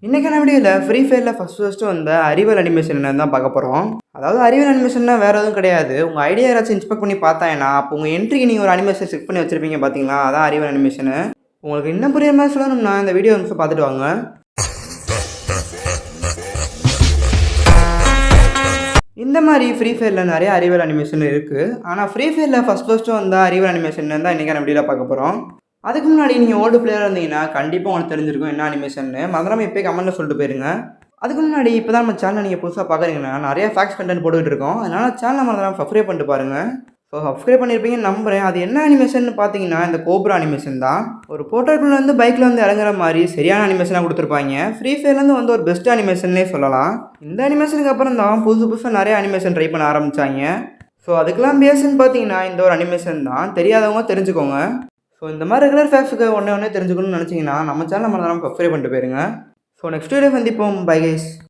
இன்றைக்கான வீடியோவில் ஃப்ரீ ஃபயரில் ஃபஸ்ட்டு வந்த அறிவியல் அனிமேஷன் என்னன்னு தான் பார்க்க போகிறோம். அதாவது அறிவியல் அனிமேஷன்னா வேறு எதுவும் கிடையாது. உங்கள் ஐடியா யாராச்சும் இன்ஸ்பெக்ட் பண்ணி பார்த்தாங்கன்னா அப்போ உங்கள் என்ட்ரிக்கு நீங்கள் ஒரு அனிமேஷன் செட் பண்ணி வச்சுருப்பீங்க பார்த்தீங்களா, அதான் அறிவியல் அனிமேஷனு. உங்களுக்கு இன்னும் புரியுற மாதிரி சொல்லணும்னா இந்த வீடியோ வந்து பார்த்துட்டு வாங்க. இந்த மாதிரி ஃப்ரீ ஃபயரில் நிறைய அறிவியல் அனிமேஷன் இருக்குது. ஆனால் ஃப்ரீ ஃபயரில் ஃபஸ்ட்டு வந்த அறிவியல் அனிமேஷன் தான் இன்றைக்கான வீடியோவில் பார்க்க போகிறோம். அதுக்கு முன்னாடி நீங்கள் ஓல்டு பிளேயராக இருந்தீங்கன்னா கண்டிப்பாக உங்களுக்கு தெரிஞ்சிருக்கும் என்ன அனிமேஷன்னு. மறந்துடாமல் இப்போயே கமெண்ட்டில் சொல்லிட்டு போயிருங்க. அதுக்கு முன்னாடி இப்போ தான் நம்ம சேனலை நீங்கள் புதுசாக பார்க்குறீங்கன்னா நிறைய ஃபேக்ஸ் கண்டென்ட் போட்டுக்கிட்டு இருக்கோம். அதனால் சேனலை மறந்துடாமல் சப்ஸ்கிரைப் பண்ணிட்டு பாருங்கள். ஸோ சப்ஸ்கிரைப் பண்ணியிருப்பீங்கன்னு நம்புகிறேன். அது என்ன அனிமேஷன் பார்த்தீங்கன்னா இந்த கோப்ரா அனிமேஷன் தான். ஒரு போட்டோக்குள்ளே வந்து பைக்கில் வந்து இறங்குற மாதிரி சரியான அனிமேஷனாக கொடுத்துருப்பாங்க. ஃப்ரீ ஃபயர்லேருந்து வந்து ஒரு பெஸ்ட் அனிமேஷன்னே சொல்லலாம். இந்த அனிமேஷனுக்கு அப்புறம் தான் புதுசாக நிறைய அனிமேஷன் ட்ரை பண்ண ஆரம்பித்தாங்க. ஸோ அதுக்கெல்லாம் பேஸ்ன்னு பார்த்தீங்கன்னா இந்த ஒரு அனிமேஷன் தான். தெரியாதவங்க தெரிஞ்சுக்கோங்க. ஸோ இந்த மாதிரி ரெகுலர் ஃபேக்ஸுக்கு ஒன்றே தெரிஞ்சுக்கணும்னு நினச்சிங்கன்னா நம்ம சேனல் மறந்துடாமல் சப்ஸ்கிரைப் பண்ணிட்டு போயிருங்க. ஸோ நெக்ஸ்ட் வீடியோ சந்திப்போம். Bye guys.